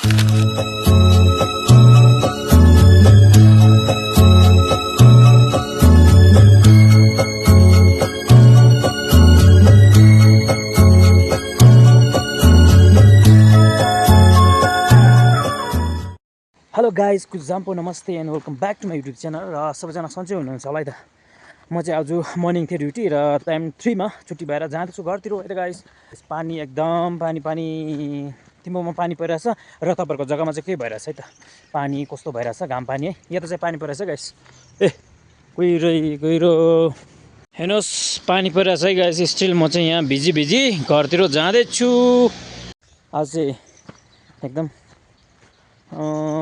Hello guys कुजाम्पो नमस्ते and welcome back to my YouTube channel र सबैजना सन्चै हुनुहुन्छ होला है त। म चाहिँ आज मर्निङ थियो ड्युटी र टाइम 3 मा छुट्टी भएर जाँदैछु घरतिर है त गाइज। पानी एकदम पानी तिम्बोमा पानी परिरहेछ र तपाईँहरूको जग्गामा चाहिँ के भइरहेछ है त, पानी कस्तो भइरहेछ, घाम पानी है। यहाँ त चाहिँ पानी परिरहेछ गाइज। गहिरो हेर्नुहोस् पानी परिरहेछ है गाइज। स्टिल म चाहिँ यहाँ भिजी घरतिर जाँदैछु। आज चाहिँ एकदम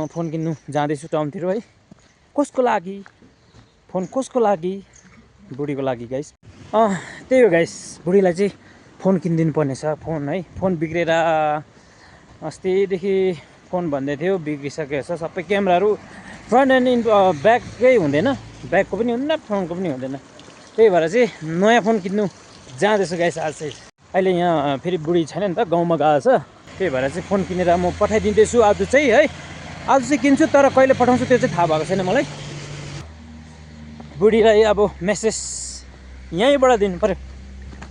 फोन किन्नु जाँदैछु टाउनतिर है। कसको लागि फोन, कसको लागि? बुढीको लागि गाइस। त्यही हो गाइस, बुढीलाई चाहिँ फोन किनिदिनु पर्ने छ। फोन है, फोन बिग्रेर अस्तिदेखि फोन भन्दै थियो, बिग्रिसकेको छ सबै। क्यामेराहरू फ्रन्ट एन्ड ब्याकै हुँदैन, ब्याकको पनि हुँदैन, फ्रन्टको पनि हुँदैन। त्यही भएर चाहिँ नयाँ फोन किन्नु जाँदैछु गाइस आज चाहिँ। अहिले यहाँ फेरि बुढी छैन नि त, गाउँमा गएको छ। त्यही भएर चाहिँ फोन किनेर म पठाइदिँदैछु आज चाहिँ है। आज चाहिँ किन्छु, तर कहिले पठाउँछु त्यो चाहिँ थाहा भएको छैन मलाई। बुढीलाई अब मेसेज यहीँबाट दिनु पऱ्यो,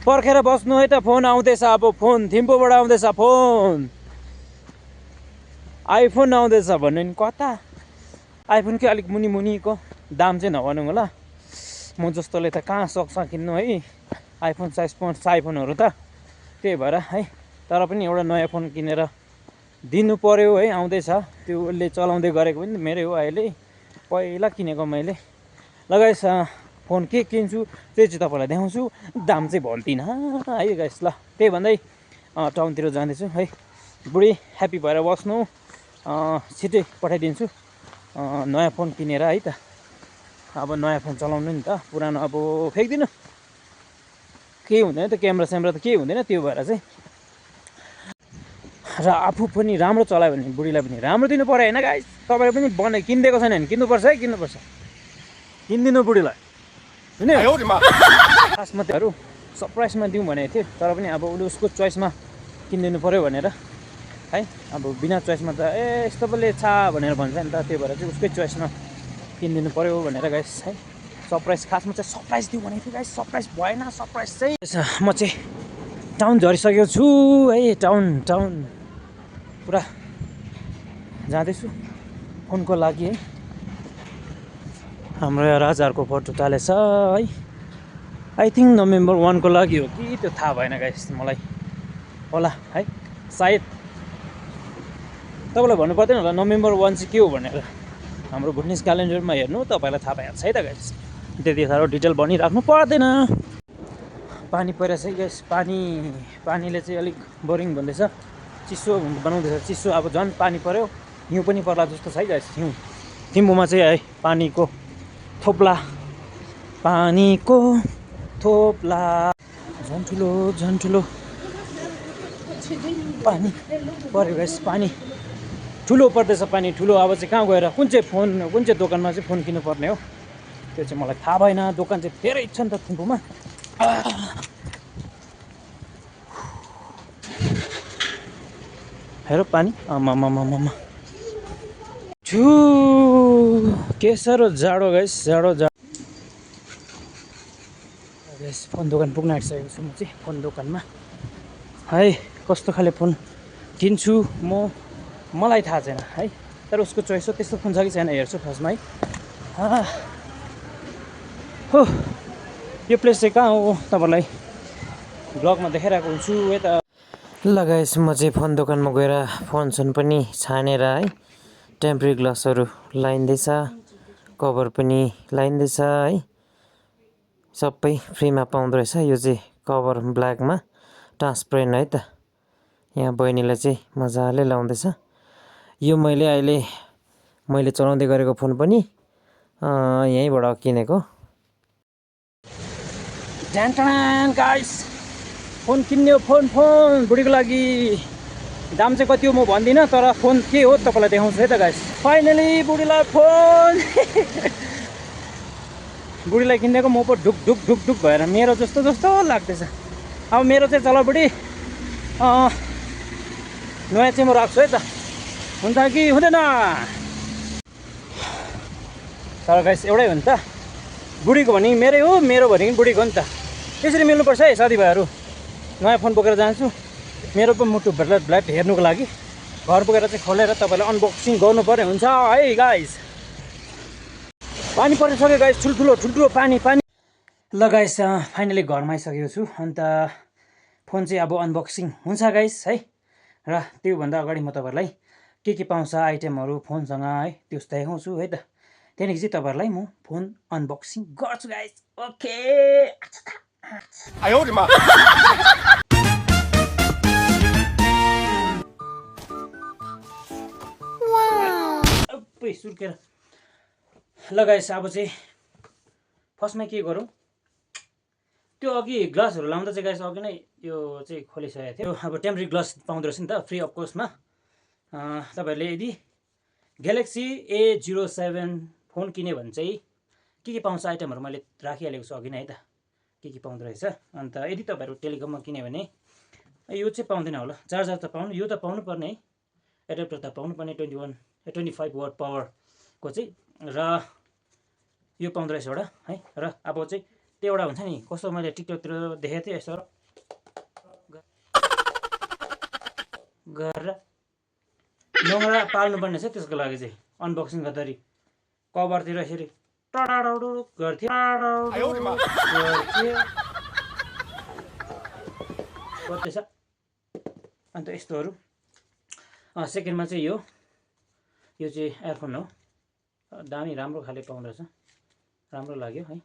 पर्खेर बस्नु है त। फोन आउँदैछ, अब फोन थिम्पूबाट आउँदैछ, फोन आइफोन आउँदैछ भन्नु नि। कता आइफोनकै अलिक मुनिको दाम चाहिँ नभनौँ होला। म जस्तोले त कहाँ सक्छ किन्नु है आइफोन आइफोनहरू त। त्यही भएर है, तर पनि एउटा नयाँ फोन किनेर दिनु पर्यो है। आउँदैछ त्यो, उसले चलाउँदै गरेको पनि मेरै हो अहिले, पहिला किनेको मैले। ल गाइस, फोन के किन्छु त्यही चाहिँ तपाईँलाई देखाउँछु, दाम चाहिँ भन्दिनँ है गाइस। ल त्यही भन्दै टाउनतिर जाँदैछु है। बुढी ह्याप्पी भएर बस्नु, छिटै पठाइदिन्छु नयाँ फोन किनेर है त। अब नयाँ फोन चलाउनु नि त, पुरानो अब फ्याँक्दिनु, केही हुँदैन त, क्यामेरा त केही हुँदैन। त्यो भएर चाहिँ र आफू पनि राम्रो चलायो भने बुढीलाई पनि राम्रो दिनु पऱ्यो होइन गाइस। तपाईँले पनि किनिदिएको छैन भने किन्नुपर्छ है, किन्नुपर्छ, किनिदिनु बुढीलाई। खासमा त्योहरू सरप्राइजमा दिउँ भनेको थियो, तर पनि अब उसले उसको चोइसमा किनिदिनु पऱ्यो भनेर है। अब बिना चोइसमा त यस्तो पो छ भनेर भन्छ नि त। त्यो भएर चाहिँ उसकै चोइसमा किनिदिनु पऱ्यो भनेर गाइस है। सरप्राइज, खासमा चाहिँ सरप्राइज दिउँ भनेको थियो गाइस, सरप्राइज भएन। सरप्राइज चाहिँ म चाहिँ टाउन झरिसकेको छु है। टाउन पुरा जाँदैछु फोनको लागि है। हाम्रो यहाँ राजाहरूको फोटो टालेछ है। आई थिङ्क नोभेम्बर 1 को लागि हो कि त्यो थाहा भएन गाइस मलाई, होला है सायद। तपाईँलाई भन्नु पर्दैन होला नोभेम्बर 1 चाहिँ के हो भनेर। हाम्रो भुटनिस क्यालेन्डरमा हेर्नु, तपाईँलाई थाहा भइहाल्छ है त गाइस। त्यति साह्रो डिटेल भनिराख्नु पर्दैन। पानी परिरहेछ है गाइस। पानीले चाहिँ अलिक बोरिङ भन्दैछ, चिसो बनाउँदैछ। चिसो अब झन् पानी पर्यो, हिउँ पनि पर्ला जस्तो छ है गाइस। हिउँ थिम्पूमा चाहिँ है पानीको थोप्ला झन् ठुलो पानी पर्यो गाइस। पानी ठुलो पर्दैछ, पानी ठुलो। अब चाहिँ कहाँ गएर कुन चाहिँ दोकानमा चाहिँ फोन किन्नुपर्ने हो त्यो चाहिँ मलाई थाहा भएन। दोकान चाहिँ धेरै छ नि त थिम्पूमा। हेर पानी, आमा के साह्रो जाडो गाइस, जाडो गाइस। फोन दोकान पुग्न आँटिसकेको छु म चाहिँ, फोन दोकानमा है। कस्तो खाले फोन किन्छु मलाई थाहा छैन है, तर उसको चोइस हो। त्यस्तो फोन छ कि छैन हेर्छु फर्स्टमा है। हो यो प्लेस चाहिँ कहाँ हो तपाईँलाई ब्लगमा देखाइरहेको हुन्छु यता। ल गाइस, म चाहिँ फोन दोकानमा गएर फोन पनि छानेर है, टेम्परेरी ग्लासहरू लाइँदैछ, कभर पनि लाइँदैछ है। सबै फ्रीमा पाउँदो रहेछ। यो चाहिँ कभर ब्ल्याकमा ट्रान्सपेरेन्ट है त। यहाँ बहिनीलाई चाहिँ मजाले लाउँदैछ। यो मैले चलाउँदै गरेको फोन पनि यहीँबाट किनेको। गाइस, फोन किन्ने हो, फोन बुढीको लागि। दाम चाहिँ कति हो म भन्दिनँ, तर फोन के हो तपाईँलाई देखाउँछु है त गाइस। फाइनली बुढीलाई फोन बुढीलाई किनिदिएको। म पो ढुक भएर मेरो जस्तो लाग्दैछ। अब मेरो चाहिँ चल बुढी, नयाँ चाहिँ म राख्छु है त। हुन्छ कि हुँदैन तर गाइस एउटै हो नि त बुढीको भने मेरै हो मेरो भने बुढीको हो नि त त्यसरी मिल्नुपर्छ है साथीभाइहरू नयाँ फोन बोकेर जान्छु मेरो पनि मुटु ब्ल्याट हेर्नुको लागि घर पुगेर चाहिँ खोलेर तपाईँलाई अनबक्सिङ गर्नु पर्ने हुन्छ है गाइस पानी परिसक्यो गाइस ठुल्ठुलो पानी ल गाइस फाइनली घरमा आइसकेको छु अन्त फोन चाहिँ अब अनबक्सिङ हुन्छ गाइस है र त्योभन्दा अगाडि म तपाईँहरूलाई के पाउँछ आइटेमहरू फोनसँग है त्यो देखाउँछु है त त्यहाँदेखि चाहिँ तपाईँहरूलाई म फोन अनबक्सिङ गर्छु गाइस ओके सुर्केर ल गाइस अब चाहिँ फर्स्टमा के गरौँ त्यो अघि ग्लासहरू लाउँदा चाहिँ गाइस अघि नै यो चाहिँ खोलिसकेको थियो अब टेम्परेरी ग्लास पाउँदो रहेछ नि त फ्री अफ कोस्टमा तपाईँहरूले यदि ग्यालेक्सी A07 फोन किन्यो भने चाहिँ के पाउँछ आइटमहरू मैले राखिहालेको छु अघि नै है त के पाउँदो रहेछ अन्त यदि तपाईँहरू टेलिकममा किन्यो भने यो चाहिँ पाउँदैन होला चार्जर त पाउनु यो त पाउनु पर्ने है एडाप्टर त पाउनु पर्ने 25 वाट पावरको चाहिँ र यो पाउँदो रहेछ एउटा है र अब चाहिँ त्यो एउटा हुन्छ नि कस्तो मैले टिकटकतिर देखेको थिएँ यसो गरेर नङरा पाल्नुपर्ने छ त्यसको लागि चाहिँ अनबक्सिङ गर्दाखेरि कभरतिर यसरी टडाडु गर्थ्यो गर्दैछ अन्त यस्तोहरू सेकेन्डमा चाहिँ यो चाहिँ एयरफोन हो दामी राम्रो खाले पाउँदो रहेछ राम्रो लाग्यो है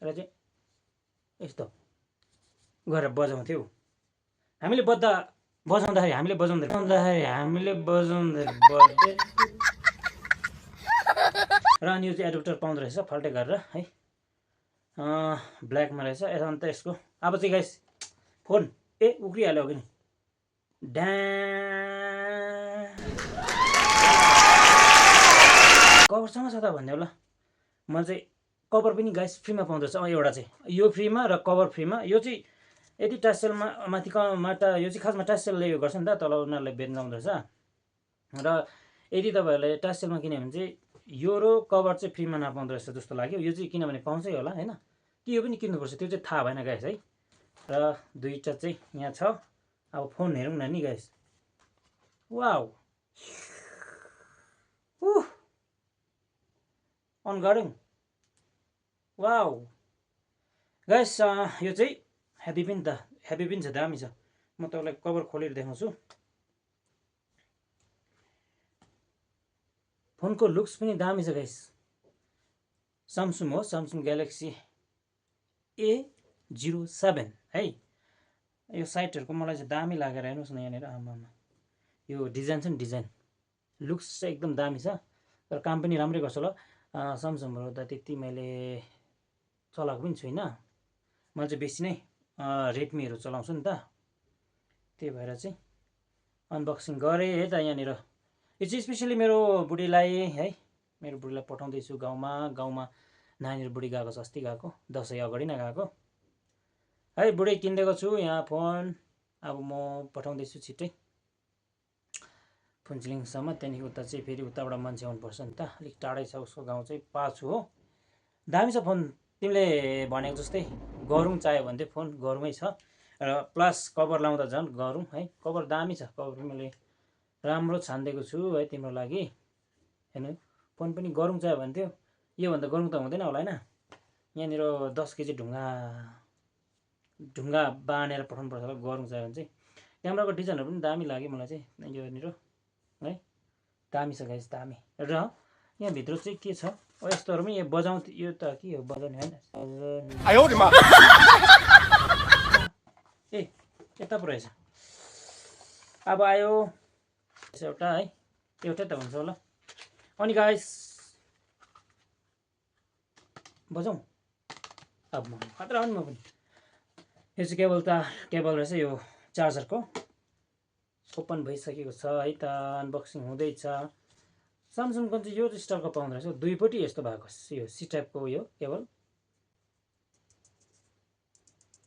र चाहिँ यस्तो गरेर बजाउँथ्यौ हामीले बजाउँदाखेरि र अनि यो चाहिँ एडाप्टर पाउँदो रहेछ फाल्टै गरेर है ब्ल्याकमा रहेछ अन्त यसको अब चाहिँ गाइस फोन उक्रिहाल्यो अघि नि कभरसँग छ त भन्ने होला मैले चाहिँ कभर पनि गाइस फ्रीमा पाउँदो रहेछ एउटा चाहिँ यो फ्रीमा र कभर फ्रीमा यो चाहिँ यदि टासेलमा माथिकोमाटा यो चाहिँ खासमा टासेलले यो गर्छ नि त तल उनीहरूले बेच्न आउँदो रहेछ र यदि तपाईँहरूले टासेलमा किन्यो भने चाहिँ यो र कभर चाहिँ फ्रीमा नपाउँदो रहेछ जस्तो लाग्यो यो चाहिँ किनभने पाउँछै होला होइन कि यो पनि किन्नुपर्छ त्यो चाहिँ थाहा भएन गाइस है र दुईवटा चाहिँ यहाँ छ अब फोन हेरौँ न नि गाइस वाउ अन गरौँ वाउ गाइस यो चाहिँ हेभी पनि छ दामी छ म तपाईँलाई कभर खोलेर देखाउँछु फोनको लुक्स पनि दामी छ गाइस सामसुङ हो सामसुङ ग्यालेक्सी A07 है यो साइटहरूको मलाई चाहिँ दामी लागेर हेर्नुहोस् न यहाँनिर आमामा यो डिजाइन छ नि डिजाइन लुक्स चाहिँ एकदम दामी छ तर काम पनि राम्रै गर्छ ल सामसुङहरू त त्यति मैले चलाएको पनि छुइनँ मैले चाहिँ बेसी नै रेडमीहरू चलाउँछु नि त त्यही भएर चाहिँ अनबक्सिङ गरेँ है त यहाँनिर यो चाहिँ स्पेसली मेरो बुढीलाई है मेरो बुढीलाई पठाउँदैछु गाउँमा नानीहरू बुढी गएको छ अस्ति गएको दसैँ अगाडि नै गएको है बुढी किनिदिएको छु यहाँ फोन अब म पठाउँदैछु छिट्टै फुन्चलिङसम्म त्यहाँदेखि उता चाहिँ फेरि उताबाट मान्छे आउनुपर्छ नि त अलिक टाढै छ उसको गाउँ चाहिँ पाछु हो दामी छ फोन तिमीले भनेको जस्तै गरौँ चाहियो भने चाहिँ फोन गरौँमै छ र प्लस कभर लाउँदा झन् गरौँ है कभर दामी छ कभर मैले राम्रो छानिदिएको छु है तिम्रो लागि हेर्नु फोन पनि गरौँ चाहियो भने थियो योभन्दा गरौँ त हुँदैन होला होइन यहाँनिर 10 केजी ढुङ्गा बाँधेर पठाउनुपर्छ होला गरौँ चाहियो भने चाहिँ क्यामेराको डिजाइनहरू पनि दामी लाग्यो मलाई चाहिँ योनिर है दामी छ गाइस दामी र यहाँभित्र चाहिँ के छ यस्तोहरू पनि यो बजाउँथ्यो यो त के हो बजाउने होइन यता पो रहेछ अब आयो एउटा है एउटै त हुन्छ होला अनि गाइस बजाउँ अब म खतरा हो नि म पनि यो चाहिँ केबल रहेछ यो चार्जरको ओपन भइसकेको छ है त अनबक्सिङ हुँदैछ सामसुङको चाहिँ यो स्टाइलको पाउँदो रहेछ दुईपट्टि यस्तो भएको यो सी टाइपको यो केबल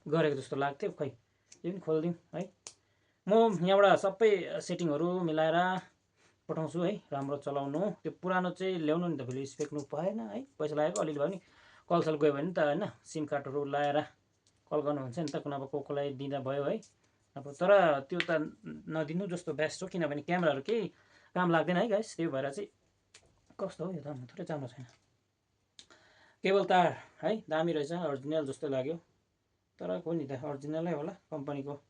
गरेको जस्तो लाग्थ्यो खै यो पनि खोलिदिउँ है म यहाँबाट सबै सेटिङहरू मिलाएर पठाउँछु है, राम्रो चलाउनु। त्यो पुरानो चाहिँ ल्याउनु नि त, फेरि स्पेक्नु भएन है, पैसा लागेको अलिअलि भए पनि कलसल गयो भने त होइन, सिम कार्डहरू लाएर कल गर्नुहुन्छ नि त, कुनै अब कोही दिँदा भयो है। अब तर त्यो त नदिनु जस्तो बेस्ट हो, किनभने क्यामेराहरू केही काम लाग्दैन है गाइस। त्यही भएर चाहिँ कस्तो हो यो त थोरै राम्रो छैन। केबल तार है दामी रहेछ, अरिजिनल जस्तो लाग्यो, तर को नि त अरिजिनलै होला, कम्पनीको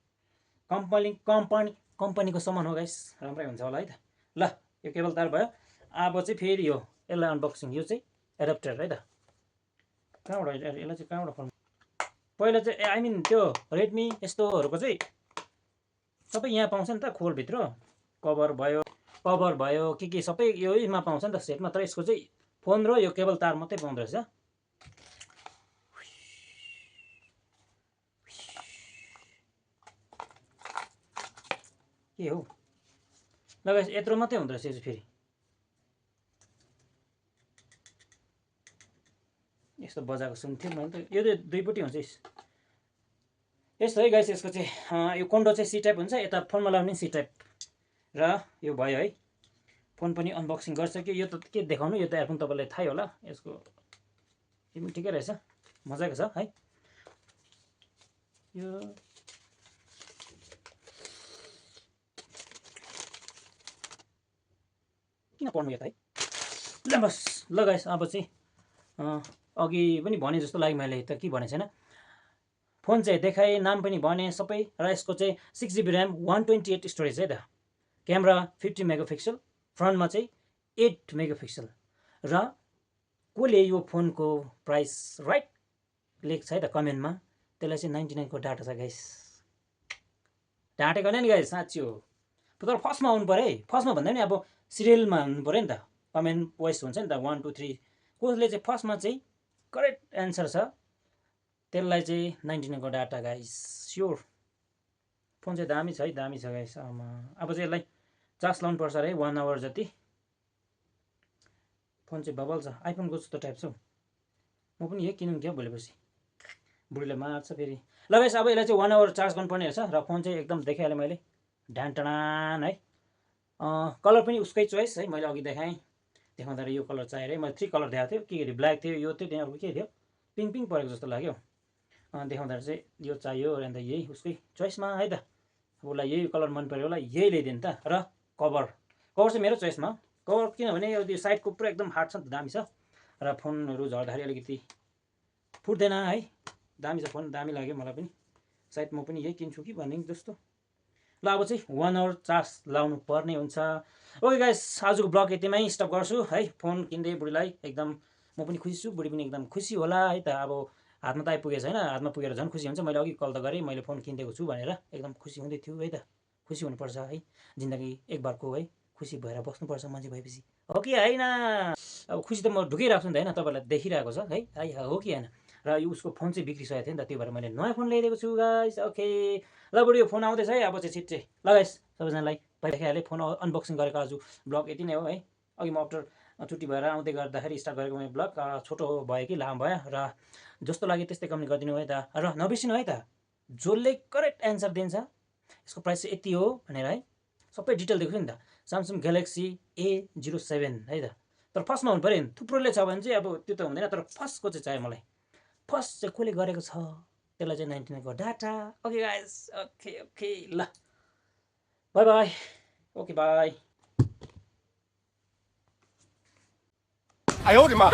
सामान हो गाइस, राम्रै हुन्छ होला है त। ल यो केबल तार भयो। अब चाहिँ फेरि यो यसलाई अनबक्सिङ, यो चाहिँ एडाप्टर है त, कहाँबाट यसलाई चाहिँ कहाँबाट खोल्नु। पहिला चाहिँ आई मिन त्यो रेडमी यस्तोहरूको चाहिँ सबै यहाँ पाउँछ नि त, खोलभित्र कभर भयो के सबै यहीमा पाउँछ नि त सेटमा। तर यसको चाहिँ फोन र यो केबल तार मात्रै पाउँदो रहेछ। के हो ल गाइस, यत्रो मात्रै हुँदो रहेछ यो चाहिँ। फेरि यस्तो बजाएको सुन्थ्यो मैले त, यो चाहिँ दुईपट्टि हुन्छ यस्तो है गाइस। यसको चाहिँ यो कन्डो चाहिँ सी टाइप हुन्छ, यता फोनमा लाउने सी टाइप, र यो भयो है। फोन पनि अनबक्सिङ गरिसक्यो। यो त के देखाउनु, यो त एयरफोन तपाईँलाई थाहै होला, यसको यो पनि ठिकै रहेछ, मजाको छ है। यो किन पढ्नु यो त है, ल बस। ल गाइस अब चाहिँ अघि पनि भने जस्तो लाग्यो मैले, त के भनेको छैन, फोन चाहिँ देखाएँ, नाम पनि भने सबै। र यसको चाहिँ 6GB ऱ्याम 128 स्टोरेज है त, क्यामेरा 50 मेगापिक्सल, फ्रन्टमा चाहिँ 8 मेगापिक्सल। र कसले यो फोनको प्राइस राइट लेख्छ है त कमेन्टमा, त्यसलाई चाहिँ 99 को डाटा छ गाइस। ढाँटेको नि गाइस, साँच्ची हो। तर फर्स्टमा आउनु पऱ्यो है, फर्स्टमा भन्दा पनि अब सिरियलमा आउनु पऱ्यो नि त, कमेन्ट वाइस हुन्छ नि त 1 2 3। कसले चाहिँ फर्स्टमा चाहिँ करेक्ट एन्सर छ त्यसलाई चाहिँ 99 को डाटा गाइस, स्योर। फोन चाहिँ दामी छ है, दामी छ गाइस। अब चाहिँ यसलाई चार्ज लाउनु पर्छ अरे 1 आवर जति। फोन चाहिँ बबल छ, आइफोनको जस्तो टाइप छ। म पनि यही किनौँ क्या भोलिपर्सि, बुढीले मार्छ फेरि। ल गाइस अब यसलाई चाहिँ 1 आवर चार्ज गर्नुपर्ने रहेछ। र फोन चाहिँ एकदम देखाइहालेँ मैले, ढानटनान है। कलर पनि उसकै चोइस है, मैले अघि देखाउँदा यो कलर चाहियो है। मैले 3 कलर देखाएको थियो, के ब्ल्याक थियो, यो थियो, त्यहाँ के थियो, पिङ्क परेको जस्तो लाग्यो। देखाउँदा चाहिँ यो चाहियो, अन्त यही उसकै चोइसमा है त। उसलाई यही कलर मन पऱ्यो होला, यही ल्याइदियो नि त। र कभर चाहिँ मेरो चोइसमा कभर, किनभने यो साइडको पुरा एकदम हार्ड छ नि त, दामी छ। र फोनहरू झर्दाखेरि अलिकति फुट्दैन है, दामी छ फोन, दामी लाग्यो मलाई पनि। सायद म पनि यही किन्छु कि भन्ने जस्तो। ल अब चाहिँ 1 आवर चार्ज लाउनु पर्ने हुन्छ। ओके गाइस, आजको ब्लग यतिमै स्टप गर्छु है। फोन किन्दै बुढीलाई एकदम म पनि खुसी छु, बुढी पनि एकदम खुसी होला है त। अब हातमा त आइपुगेको छैन, हातमा पुगेर झन् खुसी हुन्छ। मैले अघि कल त गरेँ, मैले फोन किनिदिएको छु भनेर एकदम खुसी हुँदै थियो है त। खुसी हुनुपर्छ है, जिन्दगी एक बारको है, खुसी भएर बस्नुपर्छ मान्छे भएपछि, हो कि होइन। अब खुसी त म ढुकिरहेको छु नि त होइन, तपाईँलाई देखिरहेको छ है, हो कि होइन। र यो उसको फोन चाहिँ बिग्रिसकेको थियो नि त, त्यही भएर मैले नयाँ फोन ल्याइदिएको छु गाइस। ओके ल बुढी, यो फोन आउँदैछ है, अब चाहिँ छिट्टै। ल गाइस सबैजनालाई देखाइहालेँ, फोन अनबक्सिङ गरेको आज ब्लग यति नै हो है। अघि म आफ्टर छुट्टी भएर आउँदै गर्दाखेरि स्टार्ट गरेको मेरो ब्लग छोटो भयो कि लामो भयो, र जस्तो लाग्यो त्यस्तै कमेन्ट गरिदिनु है त। र नबिर्सिनु है त, जसले करेक्ट एन्सर दिन्छ यसको प्राइस चाहिँ यति हो भनेर है, सबै डिटेल दिएको छु नि त। स्यामसङ ग्यालेक्सी A07 है त। तर फर्स्टमा हुनु पऱ्यो नि, थुप्रोले छ भने चाहिँ अब त्यो त हुँदैन, तर फर्स्टको चाहिँ चाहियो मलाई। फर्स्ट चाहिँ कसले गरेको छ त्यसलाई चाहिँ 99 को डाटा। ओके गाइस, ओके ल, बाई बाई, ओके बाई। 哎呦我的妈！